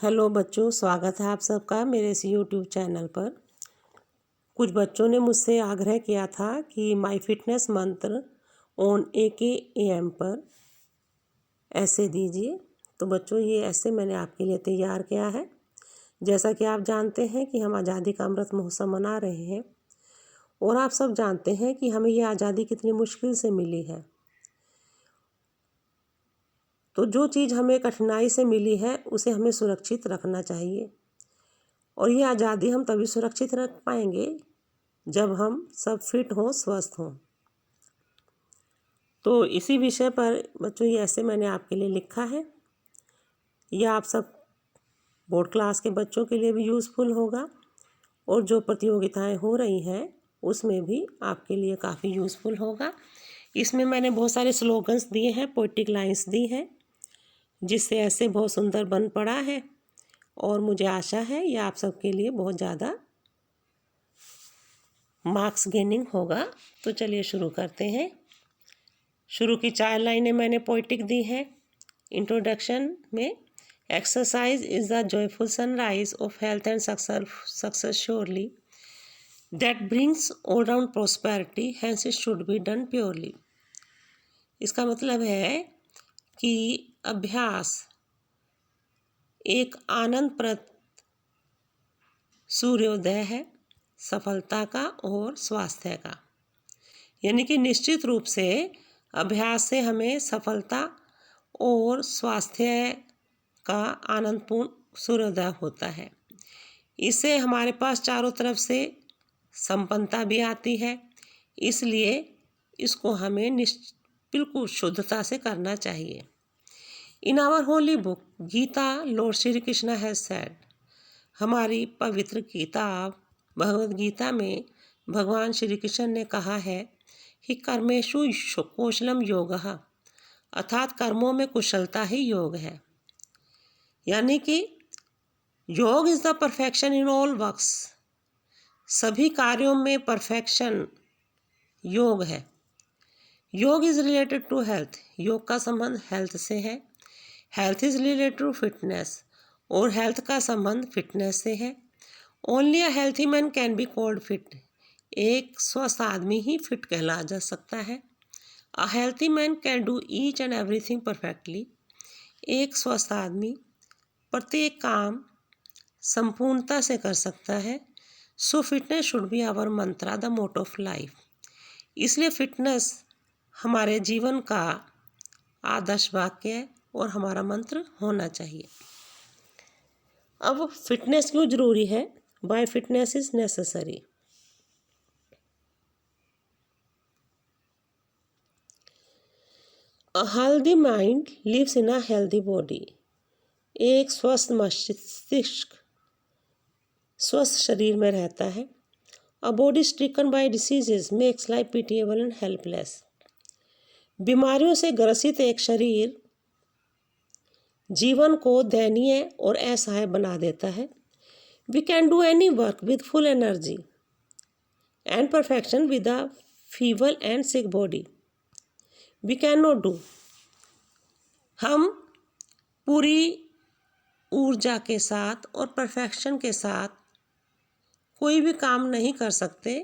Hello बच्चों, स्वागत है आप सबका मेरे इस यूट्यूब चैनल पर। कुछ बच्चों ने मुझसे आग्रह किया था कि माय फिटनेस मंत्र ऑन AKAM पर ऐसे दीजिए। तो बच्चों, ये ऐसे मैंने आपके लिए तैयार किया है। जैसा कि आप जानते हैं कि हम आज़ादी का अमृत महोत्सव मना रहे हैं और आप सब जानते हैं कि हमें ये आज़ादी कितनी मुश्किल से मिली है। तो जो चीज़ हमें कठिनाई से मिली है उसे हमें सुरक्षित रखना चाहिए और ये आज़ादी हम तभी सुरक्षित रख पाएंगे जब हम सब फिट हों, स्वस्थ हों। तो इसी विषय पर बच्चों ये ऐसे मैंने आपके लिए लिखा है। यह आप सब बोर्ड क्लास के बच्चों के लिए भी यूज़फुल होगा और जो प्रतियोगिताएं हो रही हैं उसमें भी आपके लिए काफ़ी यूज़फुल होगा। इसमें मैंने बहुत सारे स्लोगन्स दिए हैं, पोएटिक लाइन्स दी हैं, जिससे ऐसे बहुत सुंदर बन पड़ा है और मुझे आशा है ये आप सबके लिए बहुत ज़्यादा मार्क्स गेनिंग होगा। तो चलिए शुरू करते हैं। शुरू की 4 लाइनें मैंने पोएटिक दी हैं। इंट्रोडक्शन में exercise is the joyful sunrise of health and success surely that brings all round prosperity hence it should be done purely. इसका मतलब है कि अभ्यास एक आनंदप्रद सूर्योदय है सफलता का और स्वास्थ्य का। यानी कि निश्चित रूप से अभ्यास से हमें सफलता और स्वास्थ्य का आनंदपूर्ण सूर्योदय होता है। इससे हमारे पास चारों तरफ से संपन्नता भी आती है, इसलिए इसको हमें बिल्कुल शुद्धता से करना चाहिए। In our holy book Gita lord Shri Krishna has said, हमारी पवित्र किताब भगवद गीता में भगवान श्री कृष्ण ने कहा है कि कर्मेषु कौशलम योगः, अर्थात कर्मों में कुशलता ही योग है। यानी कि योग is the perfection in all works, सभी कार्यों में परफेक्शन योग है। योग इज़ रिलेटेड टू हेल्थ, योग का संबंध हेल्थ से है। Health is related to fitness, और हेल्थ का संबंध फिटनेस से है। Only a healthy man can be called fit, एक स्वस्थ आदमी ही फिट कहला जा सकता है। A healthy man can do each and everything perfectly, एक स्वस्थ आदमी प्रत्येक काम संपूर्णता से कर सकता है। So fitness should be our mantra, the motto of life, इसलिए फिटनेस हमारे जीवन का आदर्श वाक्य है और हमारा मंत्र होना चाहिए। अब फिटनेस क्यों जरूरी है? Why fitness is necessary. A healthy mind lives in a healthy body, एक स्वस्थ मस्तिष्क स्वस्थ शरीर में रहता है। A body stricken by diseases makes life pitiable and helpless, बीमारियों से ग्रसित एक शरीर जीवन को दयनीय और असहाय बना देता है। We can do any work with full energy and perfection with a feeble and sick body we cannot do डू, हम पूरी ऊर्जा के साथ और परफेक्शन के साथ कोई भी काम नहीं कर सकते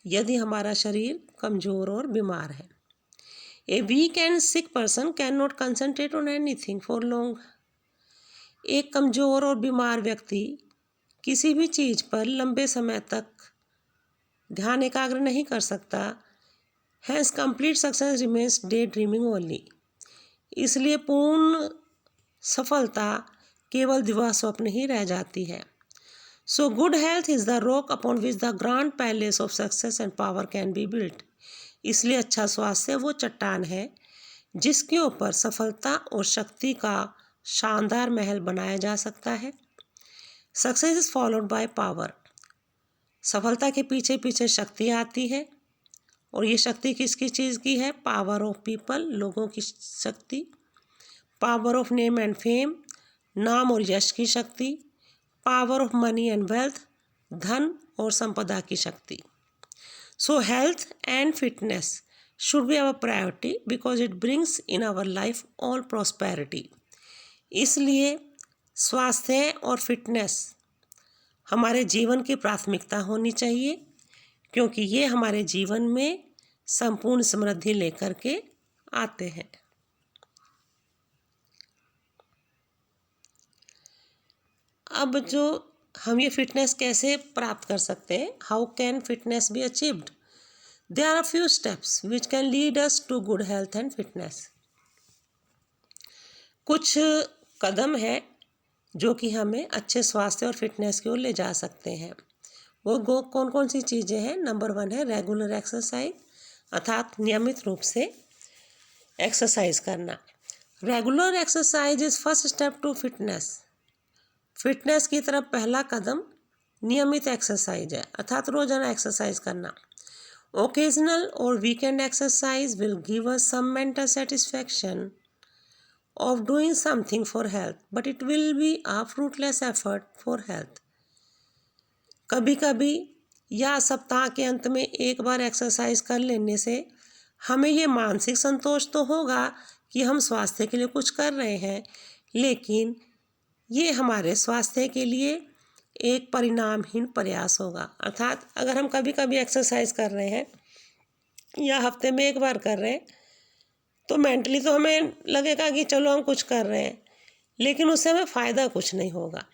यदि हमारा शरीर कमज़ोर और बीमार है। A weak and sick person can not concentrate on anything for long, एक कमज़ोर और बीमार व्यक्ति किसी भी चीज़ पर लंबे समय तक ध्यान एकाग्र नहीं कर सकता। Hence complete success remains day dreaming only, इसलिए पूर्ण सफलता केवल दिवा स्वप्न ही रह जाती है। So good health is the rock upon which the grand palace of success and power can be built, इसलिए अच्छा स्वास्थ्य वो चट्टान है जिसके ऊपर सफलता और शक्ति का शानदार महल बनाया जा सकता है। Success is followed by power, सफलता के पीछे पीछे शक्ति आती है, और ये शक्ति किसकी चीज़ की है? पावर ऑफ पीपल, लोगों की शक्ति। Power of name and fame, नाम और यश की शक्ति। Power of money and wealth, धन और संपदा की शक्ति। So health and fitness should be our priority because it brings in our life all prosperity, इसलिए स्वास्थ्य और फिटनेस हमारे जीवन की प्राथमिकता होनी चाहिए, क्योंकि ये हमारे जीवन में संपूर्ण समृद्धि लेकर के आते हैं। अब जो हम ये फिटनेस कैसे प्राप्त कर सकते हैं, how can fitness be achieved? There are few steps which can lead us to good health and fitness. कुछ कदम है जो कि हमें अच्छे स्वास्थ्य और फिटनेस की ओर ले जा सकते हैं। वो कौन कौन सी चीज़ें हैं? नंबर 1 है रेगुलर एक्सरसाइज, अर्थात नियमित रूप से एक्सरसाइज करना। Regular exercise is first step to fitness. Fitness की तरफ पहला कदम नियमित एक्सरसाइज है, अर्थात रोजाना एक्सरसाइज करना। ओकेजनल और weekend exercise will give us some mental satisfaction of doing something for health, but it will be a fruitless effort for health. कभी कभी या सप्ताह के अंत में एक बार एक्सरसाइज कर लेने से हमें ये मानसिक संतोष तो होगा कि हम स्वास्थ्य के लिए कुछ कर रहे हैं, लेकिन ये हमारे स्वास्थ्य के लिए एक परिणामहीन प्रयास होगा। अर्थात अगर हम कभी कभी एक्सरसाइज कर रहे हैं या हफ्ते में एक बार कर रहे हैं तो मेंटली तो हमें लगेगा कि चलो हम कुछ कर रहे हैं, लेकिन उससे हमें फ़ायदा कुछ नहीं होगा।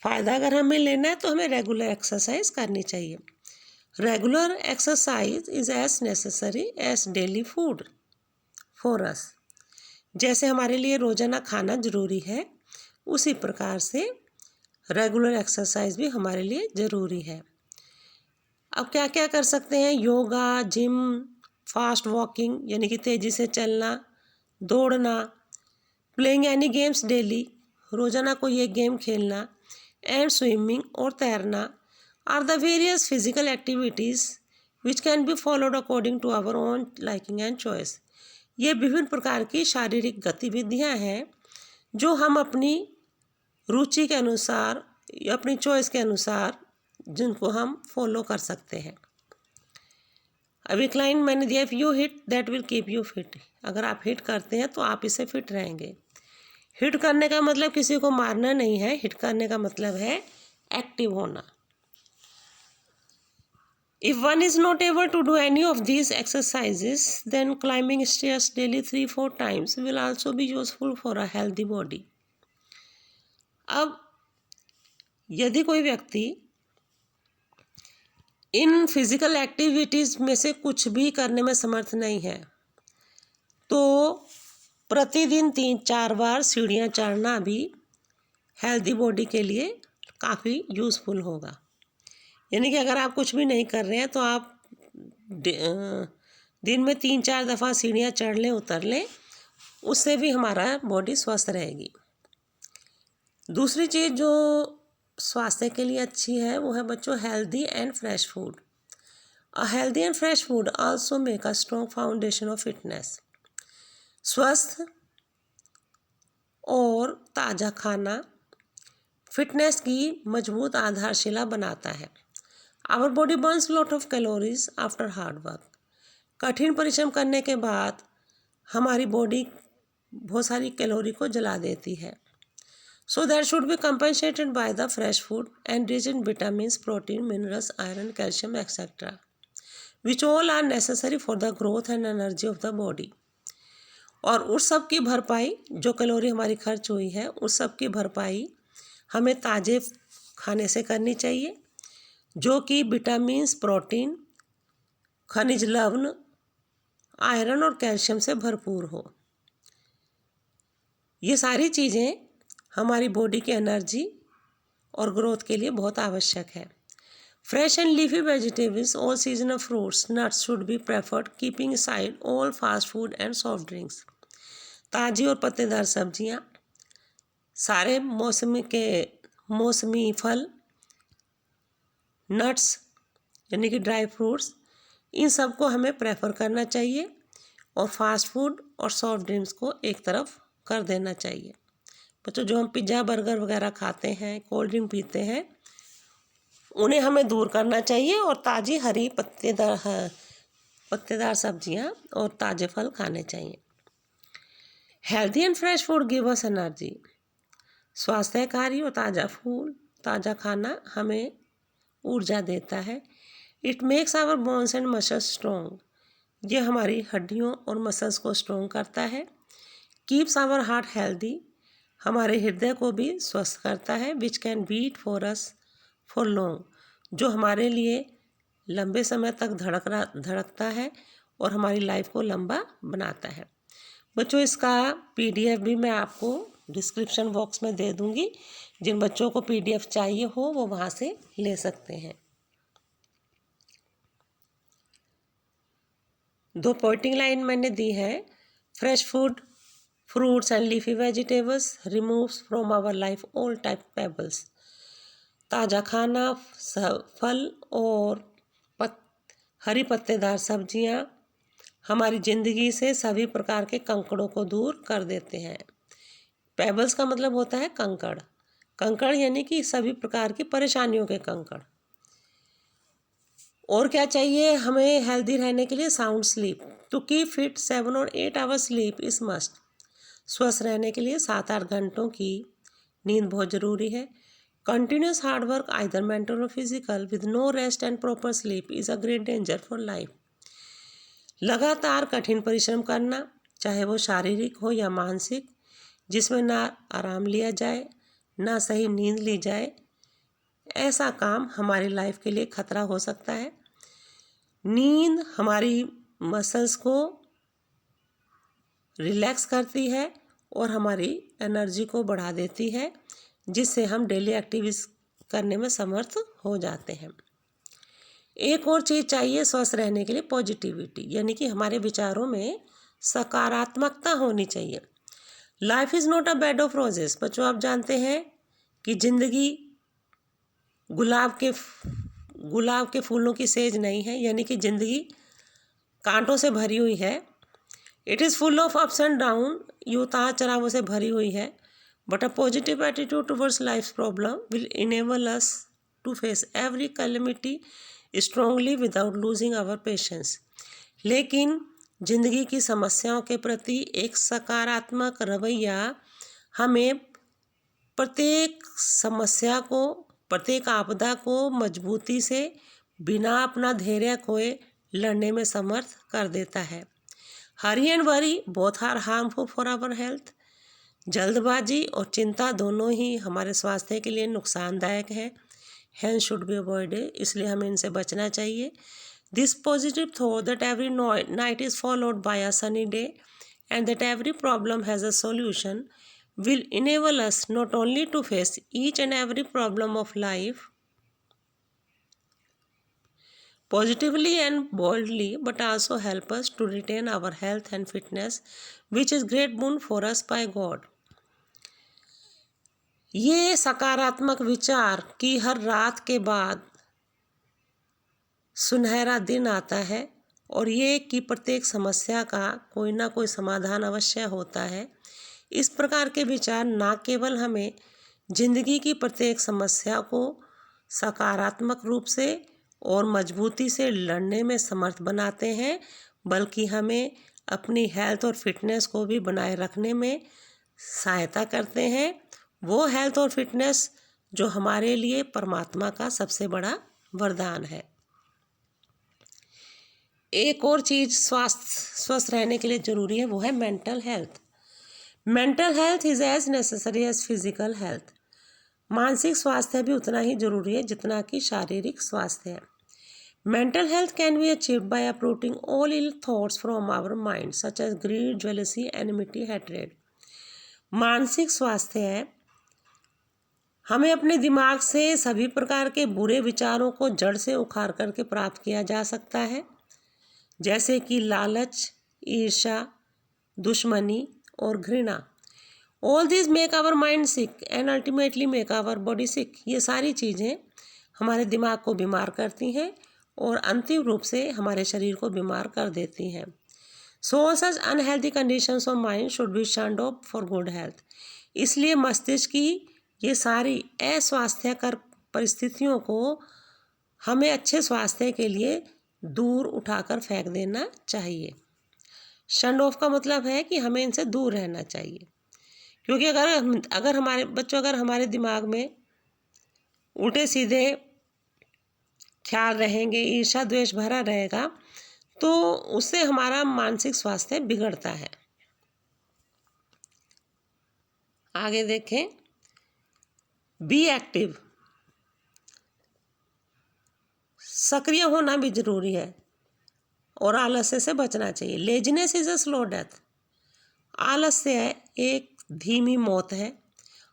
फ़ायदा अगर हमें लेना है तो हमें रेगुलर एक्सरसाइज करनी चाहिए। Regular exercise is as necessary as daily food for us. जैसे हमारे लिए रोज़ाना खाना ज़रूरी है, उसी प्रकार से रेगुलर एक्सरसाइज भी हमारे लिए ज़रूरी है। अब क्या क्या कर सकते हैं? योगा, जिम, फास्ट वॉकिंग यानी कि तेज़ी से चलना, दौड़ना, प्लेइंग एनी गेम्स डेली, रोज़ाना कोई एक गेम खेलना, एंड स्विमिंग और तैरना are the various physical activities which can be followed according to our own liking and choice. ये विभिन्न प्रकार की शारीरिक गतिविधियाँ हैं जो हम अपनी रुचि के अनुसार या अपनी चॉइस के अनुसार जिनको हम फॉलो कर सकते हैं। अब एक लाइन मैंने दिया, if you hit that will keep you fit. अगर आप हिट करते हैं तो आप इससे फिट रहेंगे। हिट करने का मतलब किसी को मारना नहीं है, हिट करने का मतलब है एक्टिव होना। If one is not able to do any of these exercises then climbing stairs daily 3-4 times will also be useful for a healthy body. अब यदि कोई व्यक्ति इन फिजिकल एक्टिविटीज़ में से कुछ भी करने में समर्थ नहीं है तो प्रतिदिन 3-4 बार सीढ़ियाँ चढ़ना भी हेल्दी बॉडी के लिए काफ़ी यूज़फुल होगा। यानी कि अगर आप कुछ भी नहीं कर रहे हैं तो आप दिन में 3-4 दफ़ा सीढ़ियाँ चढ़ लें, उतर लें, उससे भी हमारा बॉडी स्वस्थ रहेगी। दूसरी चीज़ जो स्वास्थ्य के लिए अच्छी है वो है बच्चों healthy and fresh food. A healthy and fresh food also make a strong foundation of fitness. स्वस्थ और ताज़ा खाना फिटनेस की मजबूत आधारशिला बनाता है। Our body burns lot of calories after hard work. कठिन परिश्रम करने के बाद हमारी बॉडी बहुत सारी कैलोरी को जला देती है। So that should be compensated by the fresh food and rich in vitamins, protein, minerals, iron, calcium, etc., which all are necessary for the growth and energy of the body. और उस सब की भरपाई, जो कैलोरी हमारी खर्च हुई है, उस सब की भरपाई हमें ताज़े खाने से करनी चाहिए, जो कि विटामिन्स, प्रोटीन, खनिज लवण, आयरन और कैल्शियम से भरपूर हो। ये सारी चीज़ें हमारी बॉडी की एनर्जी और ग्रोथ के लिए बहुत आवश्यक है। Fresh and leafy vegetables, all seasonal fruits, nuts should be preferred, keeping side all fast food and soft drinks. ताज़ी और पत्तेदार सब्जियां, सारे मौसमी फल, नट्स यानी कि ड्राई फ्रूट्स, इन सब को हमें प्रेफर करना चाहिए और फास्ट फूड और सॉफ्ट ड्रिंक्स को एक तरफ कर देना चाहिए। बच्चों जो हम पिज़्ज़ा, बर्गर वगैरह खाते हैं, कोल्ड ड्रिंक पीते हैं, उन्हें हमें दूर करना चाहिए और ताज़ी हरी पत्तेदार सब्जियां और ताज़े फल खाने चाहिए। Healthy and fresh food give us energy. स्वास्थ्यकारी और ताज़ा फूल, ताज़ा खाना हमें ऊर्जा देता है। It makes our bones and muscles strong. ये हमारी हड्डियों और मसल्स को स्ट्रॉन्ग करता है। Keeps our heart healthy. हमारे हृदय को भी स्वस्थ करता है। Which can beat for us for long, जो हमारे लिए लंबे समय तक धड़कता है और हमारी लाइफ को लंबा बनाता है। बच्चों, इसका PDF भी मैं आपको डिस्क्रिप्शन बॉक्स में दे दूंगी। जिन बच्चों को PDF चाहिए हो वो वहाँ से ले सकते हैं। 2 पोइटिंग लाइन मैंने दी है। Fresh food, fruits and leafy vegetables removes from our life all type pebbles. ताज़ा खाना, फल और हरी पत्तेदार सब्जियां हमारी ज़िंदगी से सभी प्रकार के कंकड़ों को दूर कर देते हैं। पेबल्स का मतलब होता है कंकड़। कंकड़ यानी कि सभी प्रकार की परेशानियों के कंकड़। और क्या चाहिए हमें हेल्दी रहने के लिए? Sound sleep. To keep fit 7 और 8 आवर्स स्लीप इज मस्ट। स्वस्थ रहने के लिए 7-8 घंटों की नींद बहुत ज़रूरी है। Continuous hard work either mental और physical with no rest and proper sleep is a great danger for life. लगातार कठिन परिश्रम करना, चाहे वो शारीरिक हो या मानसिक, जिसमें ना आराम लिया जाए ना सही नींद ली जाए, ऐसा काम हमारी लाइफ के लिए खतरा हो सकता है। नींद हमारी मसल्स को रिलैक्स करती है और हमारी एनर्जी को बढ़ा देती है, जिससे हम डेली एक्टिविटीज करने में समर्थ हो जाते हैं। एक और चीज़ चाहिए स्वस्थ रहने के लिए, पॉजिटिविटी, यानी कि हमारे विचारों में सकारात्मकता होनी चाहिए। Life is not a bed of roses. बच्चों, आप जानते हैं कि ज़िंदगी गुलाब के फूलों की सेज नहीं है, यानी कि ज़िंदगी कांटों से भरी हुई है। It is full of ups and down, ये उतार चढ़ावों से भरी हुई है। But a positive attitude towards life problem will enable us to face every calamity strongly without losing our patience. लेकिन जिंदगी की समस्याओं के प्रति एक सकारात्मक रवैया हमें प्रत्येक समस्या को, प्रत्येक आपदा को मजबूती से बिना अपना धैर्य खोए लड़ने में समर्थ कर देता है। Hurry and worry both are harmful for our health. जल्दबाजी और चिंता दोनों ही हमारे स्वास्थ्य के लिए नुकसानदायक है। हैंस शुड बी अवॉइडेड, इसलिए हमें इनसे बचना चाहिए। This positive thought that every night is followed by a sunny day and that every problem has a solution will enable us not only to face each and every problem of life positively and boldly, but also help us to retain our health and fitness, which is great boon for us by God. ये सकारात्मक विचार कि हर रात के बाद सुनहरा दिन आता है और ये कि प्रत्येक समस्या का कोई ना कोई समाधान अवश्य होता है, इस प्रकार के विचार न केवल हमें जिंदगी की प्रत्येक समस्या को सकारात्मक रूप से और मजबूती से लड़ने में समर्थ बनाते हैं, बल्कि हमें अपनी हेल्थ और फिटनेस को भी बनाए रखने में सहायता करते हैं। वो हेल्थ और फिटनेस जो हमारे लिए परमात्मा का सबसे बड़ा वरदान है। एक और चीज़ स्वस्थ रहने के लिए ज़रूरी है, वो है mental health. Mental health is as necessary as physical health. मानसिक स्वास्थ्य भी उतना ही जरूरी है जितना कि शारीरिक स्वास्थ्य है। Mental health can be achieved by uprooting all ill thoughts from our mind such as greed, jealousy, enmity, hatred. मानसिक स्वास्थ्य है, हमें अपने दिमाग से सभी प्रकार के बुरे विचारों को जड़ से उखाड़ करके प्राप्त किया जा सकता है, जैसे कि लालच, ईर्ष्या, दुश्मनी और घृणा। All this make our mind sick and ultimately make our body sick. ये सारी चीज़ें हमारे दिमाग को बीमार करती हैं और अंतिम रूप से हमारे शरीर को बीमार कर देती हैं। So such unhealthy conditions of mind should be shunned off for good health. इसलिए मस्तिष्क की ये सारी अस्वास्थ्यकर परिस्थितियों को हमें अच्छे स्वास्थ्य के लिए दूर उठाकर फेंक देना चाहिए। शन्ड ऑफ का मतलब है कि हमें इनसे दूर रहना चाहिए, क्योंकि अगर हमारे दिमाग में उल्टे सीधे ख्याल रहेंगे, ईर्ष्या द्वेष भरा रहेगा, तो उससे हमारा मानसिक स्वास्थ्य बिगड़ता है। आगे देखें, बी एक्टिव, सक्रिय होना भी जरूरी है और आलस्य से बचना चाहिए। Laziness is a slow death, आलस्य एक धीमी मौत है।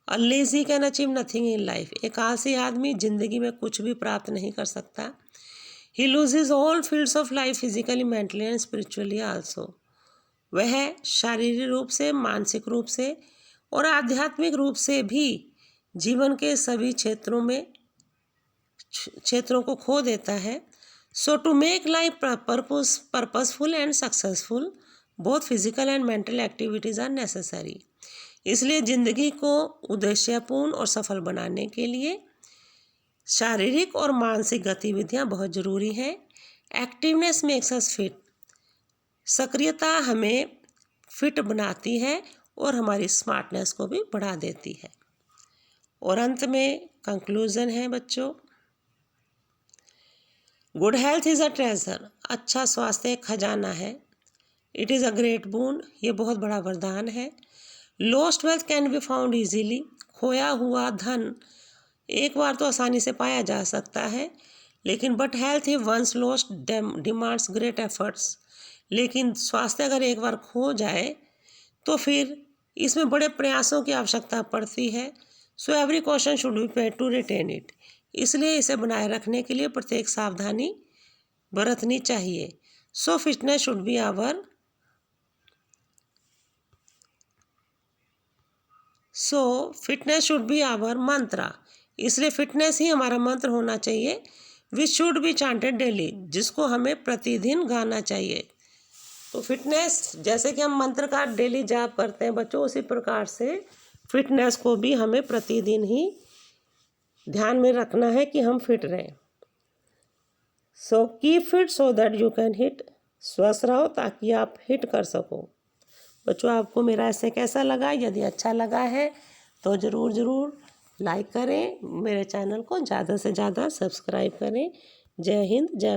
A lazy can achieve nothing in life, एक आलसी आदमी जिंदगी में कुछ भी प्राप्त नहीं कर सकता। ही loses all fields of life physically, mentally and spiritually also, वह शारीरिक रूप से, मानसिक रूप से और आध्यात्मिक रूप से भी जीवन के सभी क्षेत्रों को खो देता है। So to make life purposeful and successful, both physical and mental activities are necessary, इसलिए जिंदगी को उद्देश्यपूर्ण और सफल बनाने के लिए शारीरिक और मानसिक गतिविधियां बहुत जरूरी हैं। एक्टिवनेस मेक्स अस फिट, सक्रियता हमें फिट बनाती है और हमारी स्मार्टनेस को भी बढ़ा देती है। और अंत में कंक्लूजन है बच्चों, good health is a treasure, अच्छा स्वास्थ्य एक खजाना है। इट इज़ अ ग्रेट बून, ये बहुत बड़ा वरदान है। Lost wealth can be found easily, खोया हुआ धन एक बार तो आसानी से पाया जा सकता है, लेकिन but health if once lost demands great efforts, लेकिन स्वास्थ्य अगर एक बार खो जाए तो फिर इसमें बड़े प्रयासों की आवश्यकता पड़ती है। So every caution should be paid to retain it, इसलिए इसे बनाए रखने के लिए प्रत्येक सावधानी बरतनी चाहिए। So fitness should be our mantra, इसलिए फिटनेस ही हमारा मंत्र होना चाहिए। Which should be chanted daily, जिसको हमें प्रतिदिन गाना चाहिए। तो फिटनेस, जैसे कि हम मंत्र का डेली जाप करते हैं बच्चों, उसी प्रकार से फिटनेस को भी हमें प्रतिदिन ही ध्यान में रखना है कि हम फिट रहें। So keep fit so that you can hit, स्वस्थ रहो ताकि आप हिट कर सको। बच्चों, आपको मेरा ऐसे कैसा लगा? यदि अच्छा लगा है तो ज़रूर लाइक करें, मेरे चैनल को ज़्यादा से ज़्यादा सब्सक्राइब करें। जय हिंद, जय भारत।